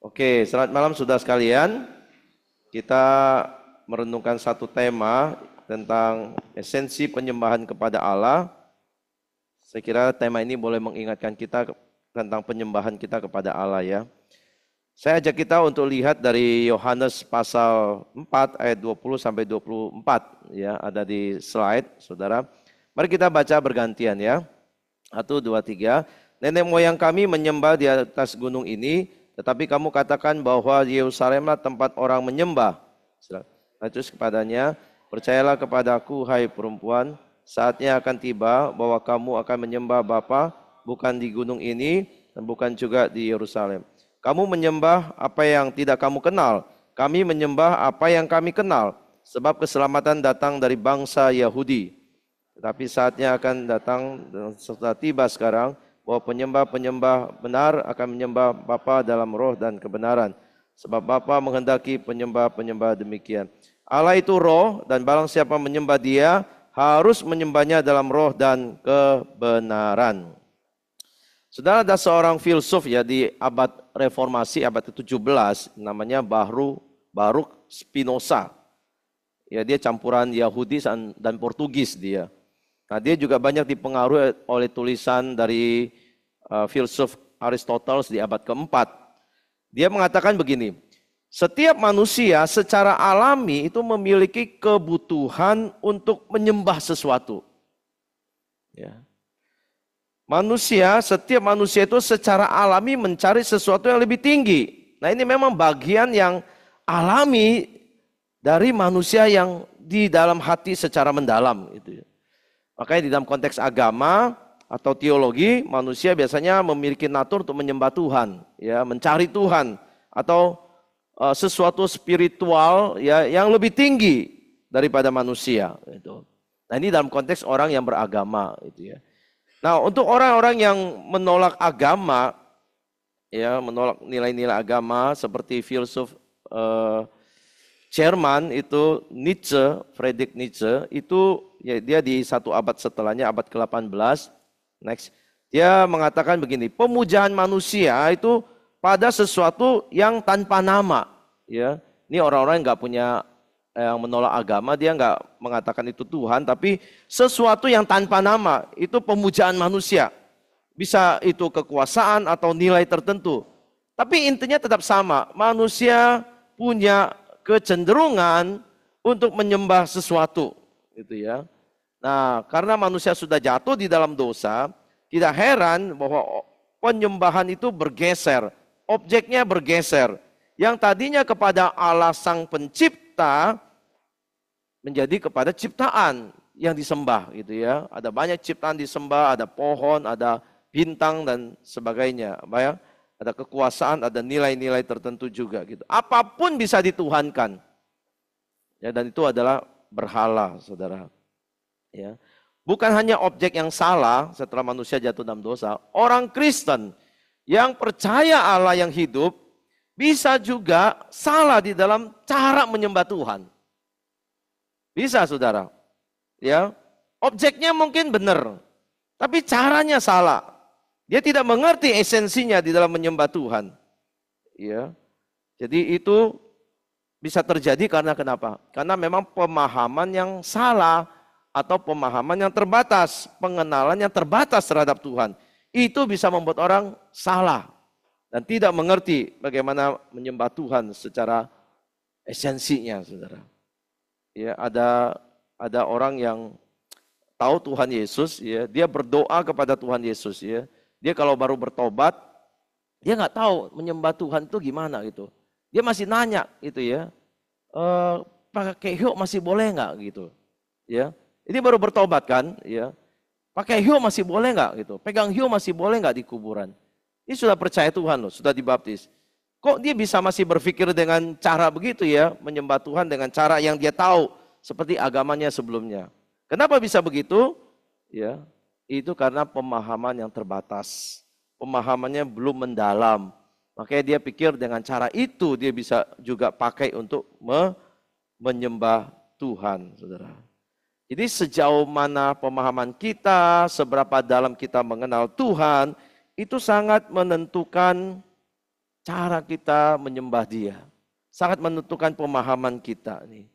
Oke, selamat malam saudara sekalian. Kita merenungkan satu tema tentang esensi penyembahan kepada Allah. Saya kira tema ini boleh mengingatkan kita tentang penyembahan kita kepada Allah ya. Saya ajak kita untuk lihat dari Yohanes pasal 4 ayat 20 sampai 24 ya, ada di slide Saudara. Mari kita baca bergantian ya. 1 2 3. Nenek moyang kami menyembah di atas gunung ini, tetapi kamu katakan bahwa Yerusalemlah tempat orang menyembah. Terus kepadanya, percayalah kepadaku hai perempuan, saatnya akan tiba bahwa kamu akan menyembah Bapa bukan di gunung ini dan bukan juga di Yerusalem. Kamu menyembah apa yang tidak kamu kenal, kami menyembah apa yang kami kenal, sebab keselamatan datang dari bangsa Yahudi. Tetapi saatnya akan datang dan sudah tiba sekarang bahwa penyembah-penyembah benar akan menyembah Bapa dalam roh dan kebenaran. Sebab Bapa menghendaki penyembah-penyembah demikian. Allah itu roh dan barang siapa menyembah dia harus menyembahnya dalam roh dan kebenaran. Saudara, ada seorang filsuf ya di abad reformasi, abad ke-17, namanya Baruch Spinoza. Ya, dia campuran Yahudi dan Portugis dia. Nah, dia juga banyak dipengaruhi oleh tulisan dari filsuf Aristoteles di abad keempat. Dia mengatakan begini, setiap manusia secara alami itu memiliki kebutuhan untuk menyembah sesuatu. Ya. Setiap manusia itu secara alami mencari sesuatu yang lebih tinggi. Nah, ini memang bagian yang alami dari manusia yang di dalam hati secara mendalam gitu ya. Makanya di dalam konteks agama atau teologi, manusia biasanya memiliki natur untuk menyembah Tuhan, ya, mencari Tuhan atau sesuatu spiritual ya yang lebih tinggi daripada manusia. Gitu. Nah, ini dalam konteks orang yang beragama, gitu ya. Nah, untuk orang-orang yang menolak agama, ya, menolak nilai-nilai agama seperti filsuf Jerman itu Friedrich Nietzsche itu ya, dia di satu abad setelahnya, abad ke-18. Next. Dia mengatakan begini, pemujaan manusia itu pada sesuatu yang tanpa nama. Ya, ini orang-orang yang nggak punya, yang menolak agama, dia nggak mengatakan itu Tuhan, tapi sesuatu yang tanpa nama itu pemujaan manusia. Bisa itu kekuasaan atau nilai tertentu. Tapi intinya tetap sama, manusia punya kecenderungan untuk menyembah sesuatu, gitu ya. Nah, karena manusia sudah jatuh di dalam dosa, tidak heran bahwa penyembahan itu bergeser, objeknya bergeser. Yang tadinya kepada Allah Sang Pencipta menjadi kepada ciptaan yang disembah, gitu ya. Ada banyak ciptaan disembah, ada pohon, ada bintang dan sebagainya, ya. Ada kekuasaan, ada nilai-nilai tertentu juga gitu. Apapun bisa dituhankan. Ya, dan itu adalah berhala, Saudara. Ya. Bukan hanya objek yang salah setelah manusia jatuh dalam dosa, orang Kristen yang percaya Allah yang hidup bisa juga salah di dalam cara menyembah Tuhan. Bisa, Saudara. Ya. Objeknya mungkin benar, tapi caranya salah. Dia tidak mengerti esensinya di dalam menyembah Tuhan. Ya. Jadi itu bisa terjadi karena kenapa? Karena memang pemahaman yang salah atau pemahaman yang terbatas, pengenalan yang terbatas terhadap Tuhan. Itu bisa membuat orang salah dan tidak mengerti bagaimana menyembah Tuhan secara esensinya, Saudara. Ya, ada orang yang tahu Tuhan Yesus, ya, dia berdoa kepada Tuhan Yesus, ya. Dia kalau baru bertobat, dia nggak tahu menyembah Tuhan itu gimana gitu. Dia masih nanya gitu ya, pakai hiu masih boleh nggak gitu, ya. Ini baru bertobat kan, ya. Pakai hiu masih boleh nggak gitu, pegang hiu masih boleh nggak di kuburan. Ini sudah percaya Tuhan loh, sudah dibaptis. Kok dia bisa masih berpikir dengan cara begitu ya, menyembah Tuhan dengan cara yang dia tahu seperti agamanya sebelumnya. Kenapa bisa begitu? Ya. Itu karena pemahaman yang terbatas. Pemahamannya belum mendalam. Makanya dia pikir dengan cara itu dia bisa juga pakai untuk menyembah Tuhan, Saudara. Jadi sejauh mana pemahaman kita, seberapa dalam kita mengenal Tuhan, itu sangat menentukan cara kita menyembah Dia. Sangat menentukan pemahaman kita nih.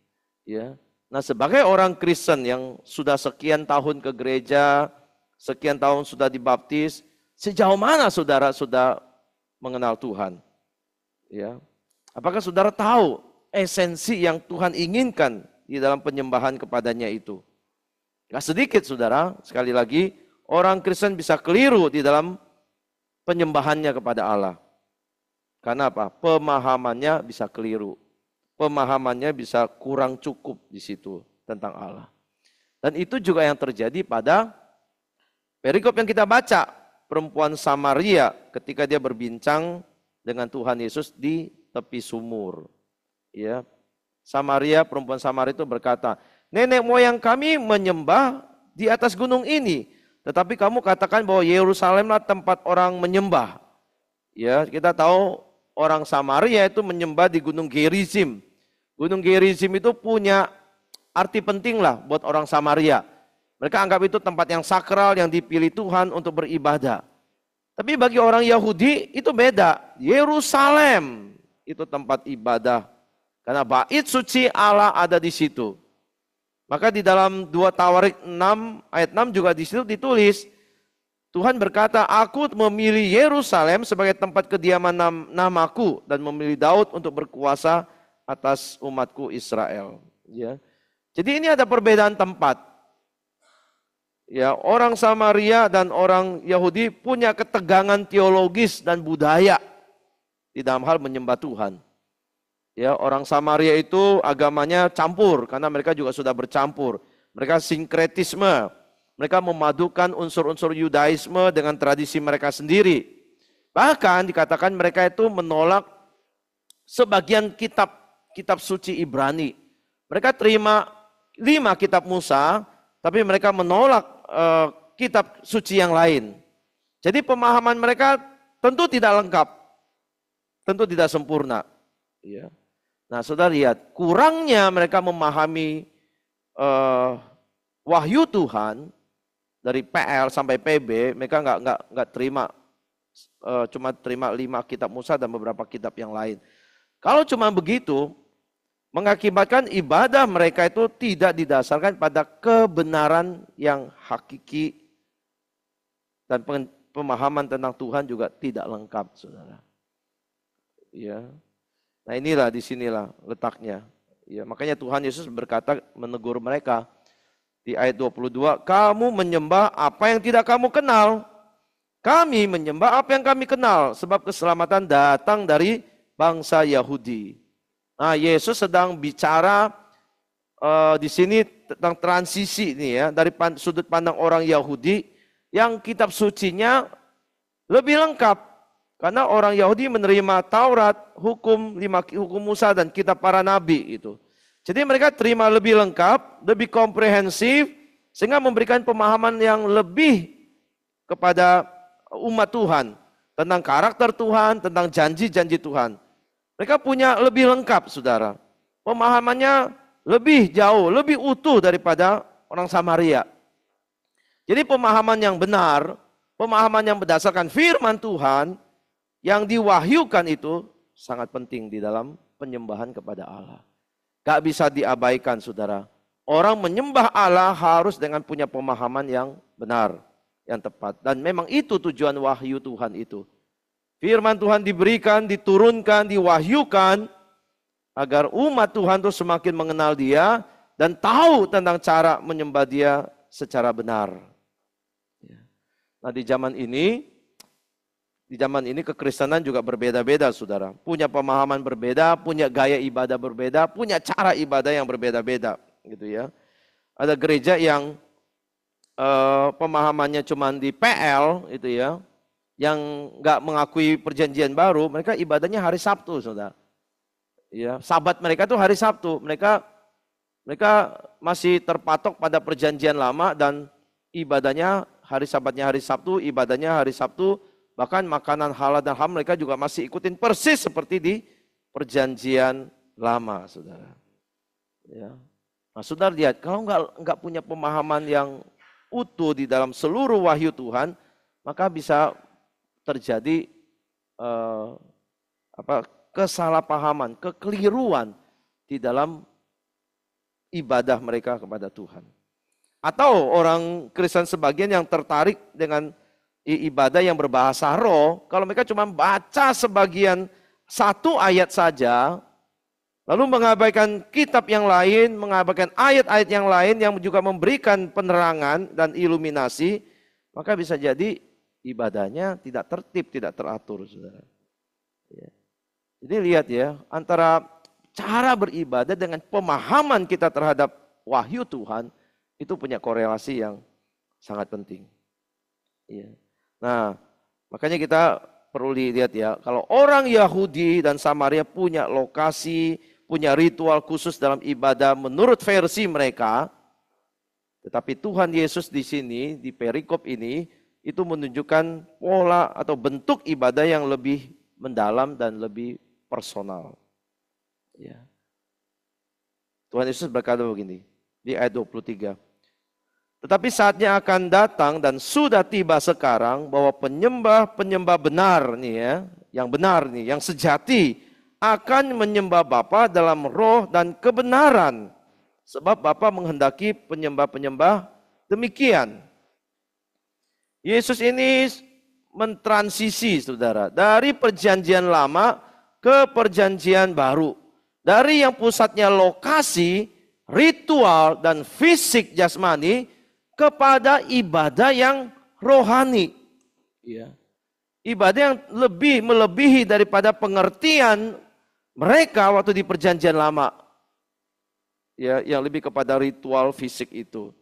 Ya. Nah, sebagai orang Kristen yang sudah sekian tahun ke gereja, sekian tahun sudah dibaptis, sejauh mana saudara sudah mengenal Tuhan? Ya. Apakah saudara tahu esensi yang Tuhan inginkan di dalam penyembahan kepadanya itu? Gak sedikit saudara, sekali lagi, orang Kristen bisa keliru di dalam penyembahannya kepada Allah. Karena apa? Pemahamannya bisa keliru. Pemahamannya bisa kurang cukup di situ tentang Allah. Dan itu juga yang terjadi pada perikop yang kita baca. Perempuan Samaria ketika dia berbincang dengan Tuhan Yesus di tepi sumur. Ya, Samaria, perempuan Samaria itu berkata, nenek moyang kami menyembah di atas gunung ini. Tetapi kamu katakan bahwa Yerusalemlah tempat orang menyembah. Ya, kita tahu orang Samaria itu menyembah di Gunung Gerizim. Gunung Gerizim itu punya arti penting lah buat orang Samaria. Mereka anggap itu tempat yang sakral, yang dipilih Tuhan untuk beribadah. Tapi bagi orang Yahudi itu beda. Yerusalem itu tempat ibadah. Karena bait suci Allah ada di situ. Maka di dalam 2 Tawarik 6 ayat 6 juga di situ ditulis, Tuhan berkata, aku memilih Yerusalem sebagai tempat kediaman namaku dan memilih Daud untuk berkuasa atas umatku Israel. Ya. Jadi ini ada perbedaan tempat. Ya, orang Samaria dan orang Yahudi punya ketegangan teologis dan budaya di dalam hal menyembah Tuhan. Ya, orang Samaria itu agamanya campur karena mereka juga sudah bercampur. Mereka sinkretisme. Mereka memadukan unsur-unsur Yudaisme dengan tradisi mereka sendiri. Bahkan dikatakan mereka itu menolak sebagian kitab suci Ibrani. Mereka terima 5 kitab Musa, tapi mereka menolak kitab suci yang lain. Jadi pemahaman mereka tentu tidak lengkap, tentu tidak sempurna. Ya. Nah, saudara lihat, kurangnya mereka memahami wahyu Tuhan dari PL sampai PB, mereka nggak terima, cuma terima 5 kitab Musa dan beberapa kitab yang lain. Kalau cuma begitu, mengakibatkan ibadah mereka itu tidak didasarkan pada kebenaran yang hakiki dan pemahaman tentang Tuhan juga tidak lengkap, saudara. Ya. Nah, inilah disinilah letaknya. Ya, makanya Tuhan Yesus berkata menegur mereka di ayat 22, kamu menyembah apa yang tidak kamu kenal. Kami menyembah apa yang kami kenal, sebab keselamatan datang dari bangsa Yahudi. Nah, Yesus sedang bicara di sini tentang transisi nih ya, dari sudut pandang orang Yahudi yang kitab sucinya lebih lengkap. Karena orang Yahudi menerima Taurat, hukum Musa dan kitab para nabi itu. Jadi mereka terima lebih lengkap, lebih komprehensif, sehingga memberikan pemahaman yang lebih kepada umat Tuhan. Tentang karakter Tuhan, tentang janji-janji Tuhan. Mereka punya lebih lengkap, saudara. Pemahamannya lebih jauh, lebih utuh daripada orang Samaria. Jadi pemahaman yang benar, pemahaman yang berdasarkan firman Tuhan, yang diwahyukan itu sangat penting di dalam penyembahan kepada Allah. Gak bisa diabaikan, saudara. Orang menyembah Allah harus dengan punya pemahaman yang benar, yang tepat. Dan memang itu tujuan wahyu Tuhan itu. Firman Tuhan diberikan, diturunkan, diwahyukan, agar umat Tuhan itu semakin mengenal Dia dan tahu tentang cara menyembah Dia secara benar. Nah, di zaman ini kekristenan juga berbeda-beda, saudara. Punya pemahaman berbeda, punya gaya ibadah berbeda, punya cara ibadah yang berbeda-beda, gitu ya. Ada gereja yang pemahamannya cuma di PL, itu ya, yang nggak mengakui perjanjian baru, mereka ibadahnya hari Sabtu, saudara. Ya, Sabat mereka tuh hari Sabtu. Mereka masih terpatok pada perjanjian lama dan ibadahnya hari Sabatnya hari Sabtu, ibadahnya hari Sabtu. Bahkan makanan halal dan ham mereka juga masih ikutin persis seperti di perjanjian lama, saudara. Ya. Nah, saudara lihat, kalau nggak punya pemahaman yang utuh di dalam seluruh wahyu Tuhan, maka bisa terjadi kesalahpahaman, kekeliruan di dalam ibadah mereka kepada Tuhan. Atau orang Kristen sebagian yang tertarik dengan ibadah yang berbahasa roh, kalau mereka cuma baca sebagian satu ayat saja, lalu mengabaikan kitab yang lain, mengabaikan ayat-ayat yang lain yang juga memberikan penerangan dan iluminasi, maka bisa jadi ibadahnya tidak tertib, tidak teratur, saudara. Jadi lihat ya, antara cara beribadah dengan pemahaman kita terhadap wahyu Tuhan, itu punya korelasi yang sangat penting. Nah, makanya kita perlu lihat ya, kalau orang Yahudi dan Samaria punya lokasi, punya ritual khusus dalam ibadah menurut versi mereka, tetapi Tuhan Yesus di sini, di perikop ini, itu menunjukkan pola atau bentuk ibadah yang lebih mendalam dan lebih personal. Ya. Tuhan Yesus berkata begini, di ayat 23. Tetapi saatnya akan datang dan sudah tiba sekarang bahwa penyembah-penyembah benar nih ya, yang benar nih, yang sejati akan menyembah Bapa dalam roh dan kebenaran. Sebab Bapa menghendaki penyembah-penyembah demikian. Yesus ini mentransisi saudara, dari perjanjian lama ke perjanjian baru. Dari yang pusatnya lokasi, ritual dan fisik jasmani kepada ibadah yang rohani. Ya. Ibadah yang lebih melebihi daripada pengertian mereka waktu di perjanjian lama. Ya, yang lebih kepada ritual fisik itu.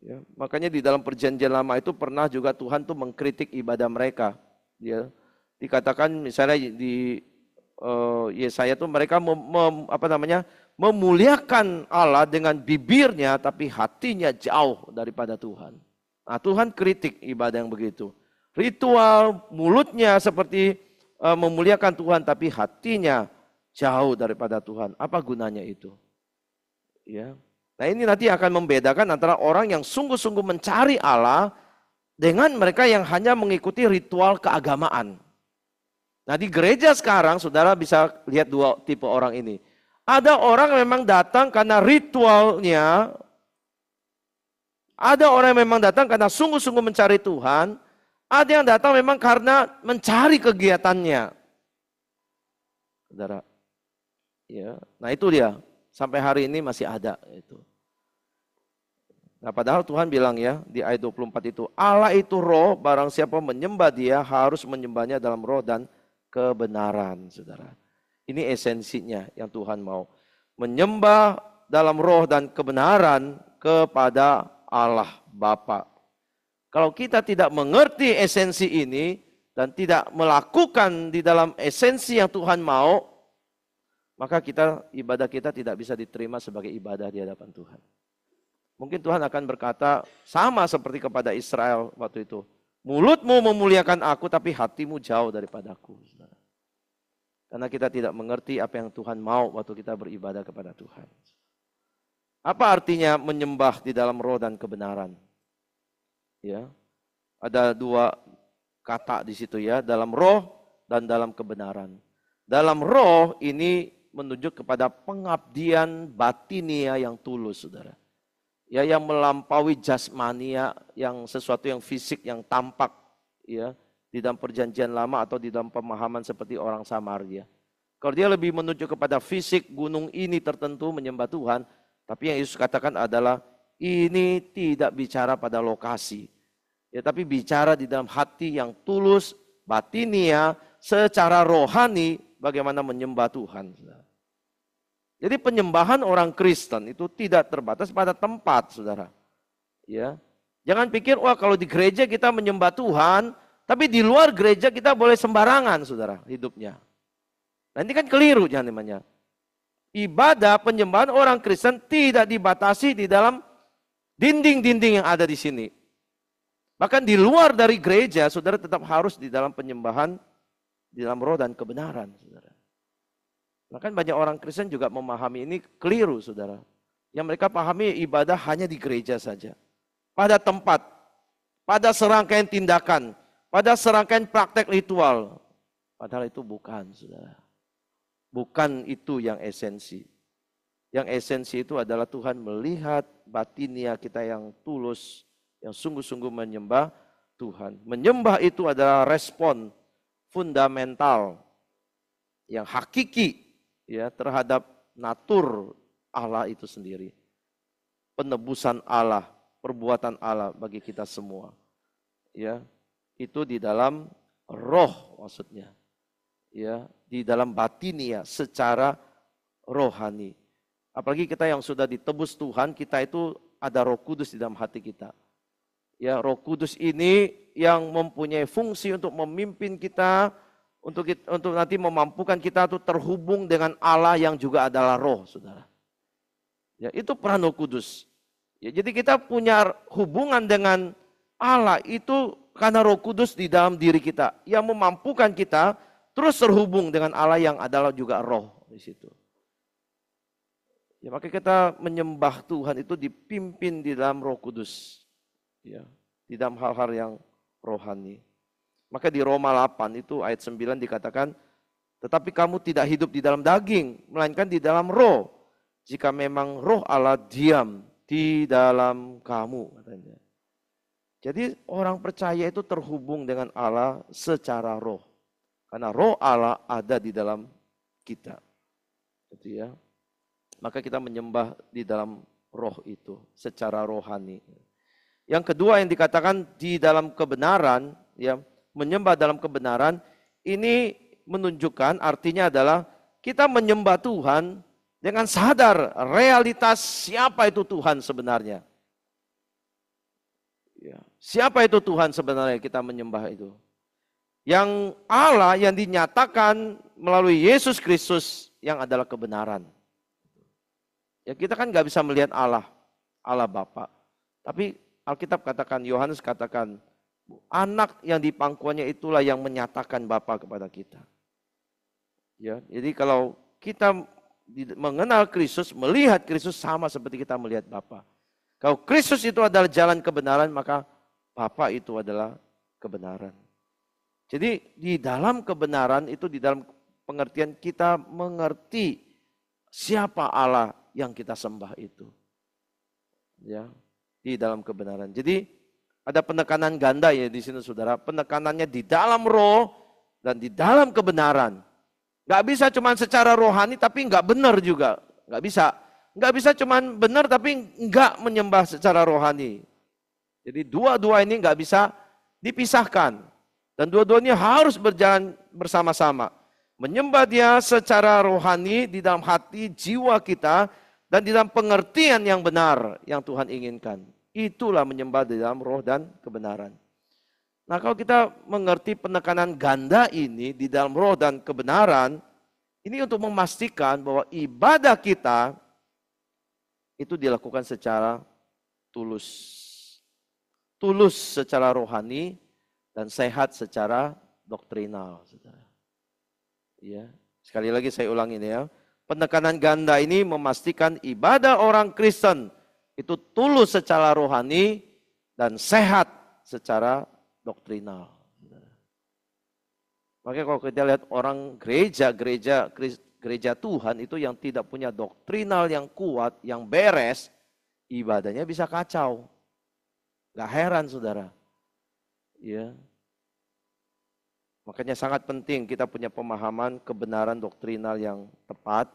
Ya, makanya di dalam perjanjian lama itu pernah juga Tuhan tuh mengkritik ibadah mereka. Ya, dikatakan misalnya di Yesaya tuh mereka memuliakan Allah dengan bibirnya tapi hatinya jauh daripada Tuhan. Nah, Tuhan kritik ibadah yang begitu. Ritual mulutnya seperti memuliakan Tuhan tapi hatinya jauh daripada Tuhan. Apa gunanya itu? Ya. Nah, ini nanti akan membedakan antara orang yang sungguh-sungguh mencari Allah dengan mereka yang hanya mengikuti ritual keagamaan. Nah, di gereja sekarang saudara bisa lihat dua tipe orang ini. Ada orang yang memang datang karena ritualnya. Ada orang yang memang datang karena sungguh-sungguh mencari Tuhan. Ada yang datang memang karena mencari kegiatannya. Saudara. Ya, nah itu dia. Sampai hari ini masih ada itu. Nah, padahal Tuhan bilang ya di ayat 24 itu, Allah itu roh, barang siapa menyembah dia harus menyembahnya dalam roh dan kebenaran, saudara. Ini esensinya yang Tuhan mau. Menyembah dalam roh dan kebenaran kepada Allah Bapa. Kalau kita tidak mengerti esensi ini dan tidak melakukan di dalam esensi yang Tuhan mau, maka ibadah kita tidak bisa diterima sebagai ibadah di hadapan Tuhan. Mungkin Tuhan akan berkata sama seperti kepada Israel waktu itu. Mulutmu memuliakan aku tapi hatimu jauh daripadaku. Karena kita tidak mengerti apa yang Tuhan mau waktu kita beribadah kepada Tuhan. Apa artinya menyembah di dalam roh dan kebenaran? Ya, ada dua kata di situ ya, dalam roh dan dalam kebenaran. Dalam roh ini menunjuk kepada pengabdian batinia yang tulus, saudara. Ya, yang melampaui jasmania, yang sesuatu yang fisik, yang tampak, ya, di dalam perjanjian lama atau di dalam pemahaman seperti orang Samaria. Kalau dia lebih menunjuk kepada fisik, gunung ini tertentu menyembah Tuhan, tapi yang Yesus katakan adalah ini tidak bicara pada lokasi, ya, tapi bicara di dalam hati yang tulus, batinia, secara rohani, bagaimana menyembah Tuhan. Jadi penyembahan orang Kristen itu tidak terbatas pada tempat, saudara. Ya, jangan pikir, wah kalau di gereja kita menyembah Tuhan, tapi di luar gereja kita boleh sembarangan, saudara, hidupnya. Nah, ini kan keliru namanya. Ibadah penyembahan orang Kristen tidak dibatasi di dalam dinding-dinding yang ada di sini. Bahkan di luar dari gereja, saudara tetap harus di dalam penyembahan, di dalam roh dan kebenaran, saudara. Bahkan banyak orang Kristen juga memahami ini keliru, saudara. Yang mereka pahami ibadah hanya di gereja saja. Pada tempat, pada serangkaian tindakan, pada serangkaian praktek ritual. Padahal itu bukan, saudara. Bukan itu yang esensi. Yang esensi itu adalah Tuhan melihat batinia kita yang tulus, yang sungguh-sungguh menyembah Tuhan. Menyembah itu adalah respon fundamental yang hakiki ya terhadap natur Allah itu sendiri. Penebusan Allah, perbuatan Allah bagi kita semua. Ya, itu di dalam roh maksudnya. Ya, di dalam batinia secara rohani. Apalagi kita yang sudah ditebus Tuhan, kita itu ada Roh Kudus di dalam hati kita. Ya, Roh Kudus ini yang mempunyai fungsi untuk memimpin kita, untuk nanti memampukan kita untuk terhubung dengan Allah yang juga adalah Roh, saudara. Ya, itu peran Roh Kudus. Ya, jadi kita punya hubungan dengan Allah itu karena Roh Kudus di dalam diri kita yang memampukan kita terus terhubung dengan Allah yang adalah juga Roh di situ. Ya, maka kita menyembah Tuhan itu dipimpin di dalam Roh Kudus. Ya, di dalam hal-hal yang rohani. Maka di Roma 8 itu ayat 9 dikatakan, tetapi kamu tidak hidup di dalam daging, melainkan di dalam roh. Jika memang roh Allah diam di dalam kamu, katanya. Jadi orang percaya itu terhubung dengan Allah secara roh. Karena roh Allah ada di dalam kita. Gitu ya. Maka kita menyembah di dalam roh itu secara rohani. Yang kedua yang dikatakan di dalam kebenaran, ya, menyembah dalam kebenaran, ini menunjukkan artinya adalah kita menyembah Tuhan dengan sadar realitas siapa itu Tuhan sebenarnya. Ya, siapa itu Tuhan sebenarnya kita menyembah itu. Yang Allah yang dinyatakan melalui Yesus Kristus yang adalah kebenaran. Ya, kita kan nggak bisa melihat Allah Bapa. Tapi Alkitab katakan, Yohanes katakan, anak yang di pangkuannya itulah yang menyatakan Bapa kepada kita. Ya, jadi kalau kita mengenal Kristus, melihat Kristus sama seperti kita melihat Bapa. Kalau Kristus itu adalah jalan kebenaran, maka Bapa itu adalah kebenaran. Jadi di dalam kebenaran itu di dalam pengertian kita mengerti siapa Allah yang kita sembah itu. Ya, di dalam kebenaran. Jadi ada penekanan ganda ya di sini saudara. Penekanannya di dalam roh dan di dalam kebenaran. Gak bisa cuma secara rohani tapi gak benar juga. Gak bisa. Gak bisa cuma benar tapi gak menyembah secara rohani. Jadi dua-dua ini gak bisa dipisahkan. Dan dua-duanya harus berjalan bersama-sama. Menyembah dia secara rohani di dalam hati, jiwa kita. Dan di dalam pengertian yang benar yang Tuhan inginkan. Itulah menyembah di dalam roh dan kebenaran. Nah, kalau kita mengerti penekanan ganda ini di dalam roh dan kebenaran, ini untuk memastikan bahwa ibadah kita itu dilakukan secara tulus. Tulus secara rohani dan sehat secara doktrinal. Ya, sekali lagi saya ulangi ini ya. Penekanan ganda ini memastikan ibadah orang Kristen itu tulus secara rohani dan sehat secara doktrinal. Makanya kalau kita lihat orang gereja Tuhan itu yang tidak punya doktrinal yang kuat, yang beres, ibadahnya bisa kacau. Gak heran saudara. Ya. Makanya sangat penting kita punya pemahaman kebenaran doktrinal yang tepat,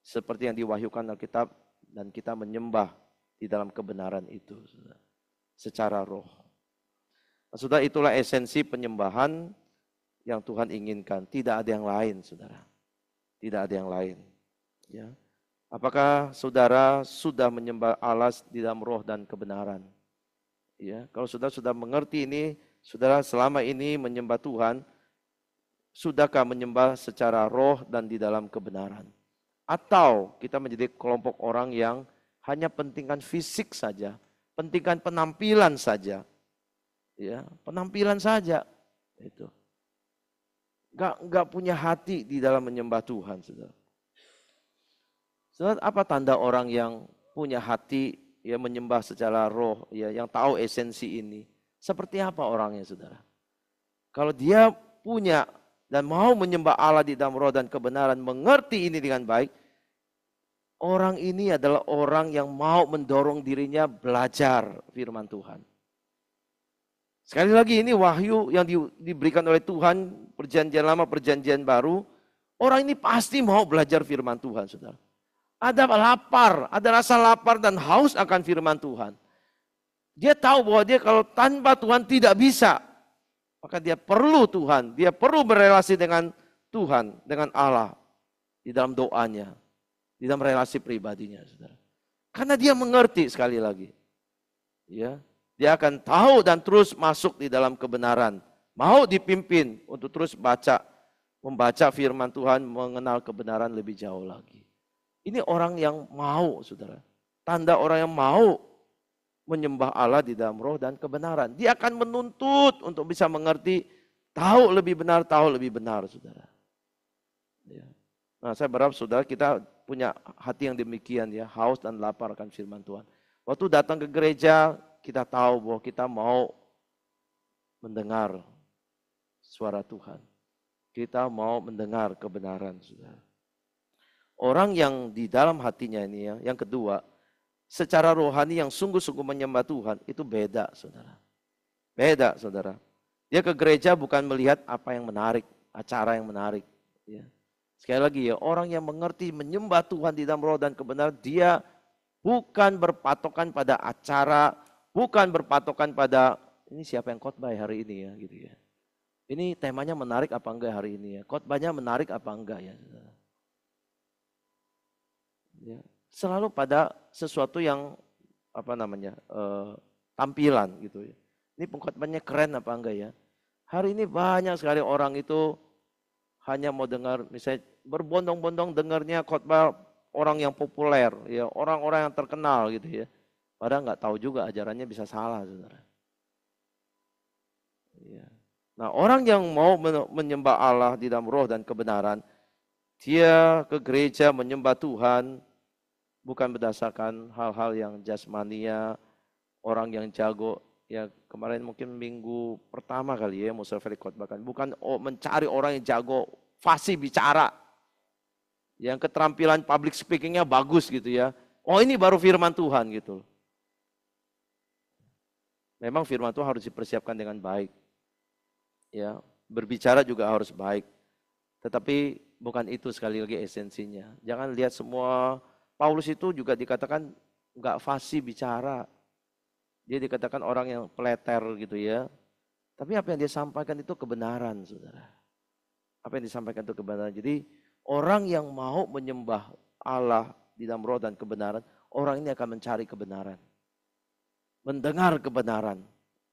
seperti yang diwahyukan Alkitab, dan kita menyembah di dalam kebenaran itu, saudara, secara roh. Nah, saudara, itulah esensi penyembahan yang Tuhan inginkan. Tidak ada yang lain, saudara. Tidak ada yang lain. Ya. Apakah saudara sudah menyembah Allah di dalam roh dan kebenaran? Ya, kalau saudara sudah mengerti ini, saudara selama ini menyembah Tuhan, sudahkah menyembah secara roh dan di dalam kebenaran? Atau kita menjadi kelompok orang yang hanya pentingkan fisik saja, pentingkan penampilan saja, ya, penampilan saja, itu, nggak punya hati di dalam menyembah Tuhan, saudara. Saudara, apa tanda orang yang punya hati, ya, menyembah secara roh, ya, yang tahu esensi ini? Seperti apa orangnya, saudara? Kalau dia punya dan mau menyembah Allah di dalam roh dan kebenaran, mengerti ini dengan baik, orang ini adalah orang yang mau mendorong dirinya belajar firman Tuhan. Sekali lagi ini wahyu yang diberikan oleh Tuhan, perjanjian lama, perjanjian baru. Orang ini pasti mau belajar firman Tuhan, saudara. Ada lapar, ada rasa lapar dan haus akan firman Tuhan. Dia tahu bahwa dia kalau tanpa Tuhan tidak bisa. Maka dia perlu Tuhan, dia perlu berelasi dengan Tuhan, dengan Allah. Di dalam doanya, di dalam relasi pribadinya, saudara. Karena dia mengerti sekali lagi. Ya. Dia akan tahu dan terus masuk di dalam kebenaran. Mau dipimpin untuk terus membaca firman Tuhan, mengenal kebenaran lebih jauh lagi. Ini orang yang mau, saudara. Tanda orang yang mau menyembah Allah di dalam roh dan kebenaran. Dia akan menuntut untuk bisa mengerti, tahu lebih benar, saudara. Ya. Nah, saya berharap saudara kita punya hati yang demikian ya, haus dan lapar akan firman Tuhan. Waktu datang ke gereja, kita tahu bahwa kita mau mendengar suara Tuhan. Kita mau mendengar kebenaran, saudara. Orang yang di dalam hatinya ini ya, yang kedua, secara rohani yang sungguh-sungguh menyembah Tuhan, itu beda, saudara. Beda, saudara. Dia ke gereja bukan melihat apa yang menarik, acara yang menarik. Ya. Sekali lagi ya, orang yang mengerti menyembah Tuhan di dalam roh dan kebenaran, dia bukan berpatokan pada acara, bukan berpatokan pada ini siapa yang khotbah hari ini ya, gitu ya. Ini temanya menarik apa enggak hari ini ya? Khotbahnya menarik apa enggak ya? Ya. Selalu pada sesuatu yang tampilan gitu ya. Ini pengkhotbahnya keren apa enggak ya? Hari ini banyak sekali orang itu hanya mau dengar, misalnya berbondong-bondong dengarnya khotbah orang yang populer, ya orang-orang yang terkenal gitu ya. Padahal nggak tahu juga ajarannya bisa salah, saudara. Ya. Nah, orang yang mau menyembah Allah di dalam roh dan kebenaran, dia ke gereja menyembah Tuhan bukan berdasarkan hal-hal yang jasmania, orang yang jago. Ya kemarin mungkin minggu pertama kali ya, Musa Felix khotbahkan, bukan mencari orang yang jago, fasih bicara, yang keterampilan public speakingnya bagus gitu ya. Oh ini baru firman Tuhan gitu. Memang firman Tuhan harus dipersiapkan dengan baik. Ya, berbicara juga harus baik. Tetapi bukan itu sekali lagi esensinya. Jangan lihat semua, Paulus itu juga dikatakan enggak fasih bicara. Dia dikatakan orang yang peleter gitu ya. Tapi apa yang dia sampaikan itu kebenaran, saudara. Apa yang disampaikan itu kebenaran. Jadi orang yang mau menyembah Allah di dalam roh dan kebenaran, orang ini akan mencari kebenaran. Mendengar kebenaran,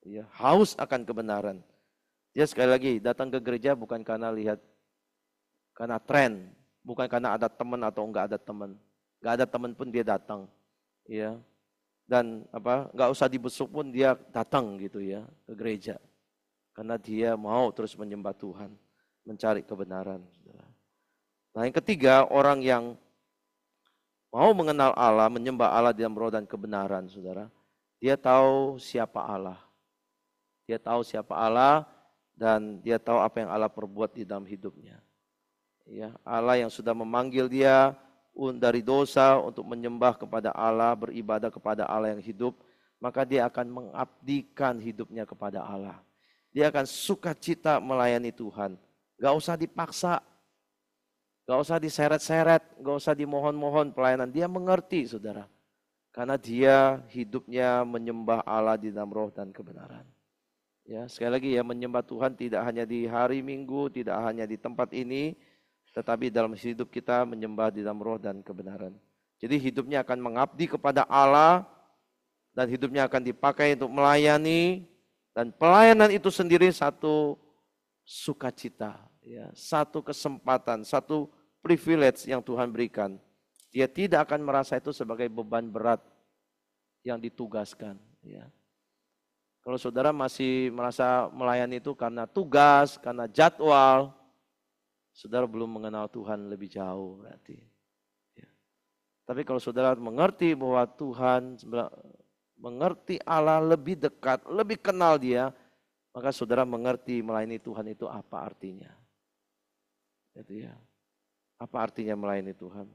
ya, haus akan kebenaran. Dia sekali lagi datang ke gereja bukan karena karena tren, bukan karena ada teman atau enggak ada teman. Enggak ada teman pun dia datang, ya. Dan enggak usah dibesuk pun dia datang gitu ya ke gereja. Karena dia mau terus menyembah Tuhan, mencari kebenaran. Nah, yang ketiga, orang yang mau mengenal Allah, menyembah Allah dalam roh dan kebenaran, saudara. Dia tahu siapa Allah. Dia tahu siapa Allah dan dia tahu apa yang Allah perbuat di dalam hidupnya. Ya, Allah yang sudah memanggil dia dari dosa untuk menyembah kepada Allah, beribadah kepada Allah yang hidup, maka dia akan mengabdikan hidupnya kepada Allah. Dia akan sukacita melayani Tuhan. Gak usah dipaksa, gak usah diseret-seret, gak usah dimohon-mohon pelayanan. Dia mengerti, saudara. Karena dia hidupnya menyembah Allah di dalam roh dan kebenaran. Ya, sekali lagi ya, menyembah Tuhan tidak hanya di hari Minggu, tidak hanya di tempat ini, tetapi dalam hidup kita menyembah di dalam roh dan kebenaran. Jadi hidupnya akan mengabdi kepada Allah dan hidupnya akan dipakai untuk melayani, dan pelayanan itu sendiri satu sukacita, ya, satu kesempatan, satu privilege yang Tuhan berikan. Dia tidak akan merasa itu sebagai beban berat yang ditugaskan. Ya. Kalau saudara masih merasa melayani itu karena tugas, karena jadwal, saudara belum mengenal Tuhan lebih jauh berarti. Ya. Tapi kalau saudara mengerti bahwa Tuhan, mengerti Allah lebih dekat, lebih kenal dia, maka saudara mengerti melayani Tuhan itu apa artinya. Itu ya. Apa artinya melayani Tuhan?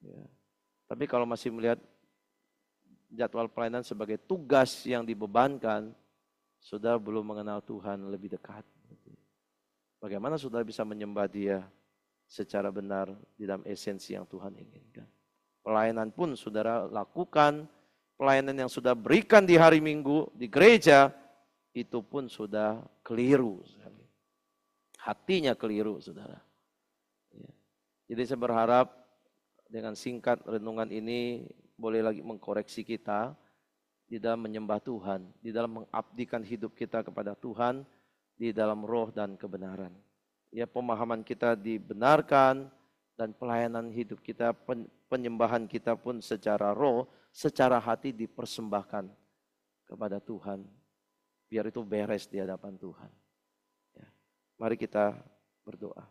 Ya. Tapi kalau masih melihat jadwal pelayanan sebagai tugas yang dibebankan, saudara belum mengenal Tuhan lebih dekat. Bagaimana saudara bisa menyembah Dia secara benar di dalam esensi yang Tuhan inginkan? Pelayanan pun saudara lakukan, pelayanan yang sudah berikan di hari Minggu di gereja, itu pun sudah keliru. Hatinya keliru, saudara. Ya. Jadi saya berharap dengan singkat renungan ini boleh lagi mengkoreksi kita di dalam menyembah Tuhan, di dalam mengabdikan hidup kita kepada Tuhan, di dalam roh dan kebenaran. Ya, pemahaman kita dibenarkan dan pelayanan hidup kita, penyembahan kita pun secara roh, secara hati dipersembahkan kepada Tuhan. Biar itu beres di hadapan Tuhan. Ya. Mari kita berdoa.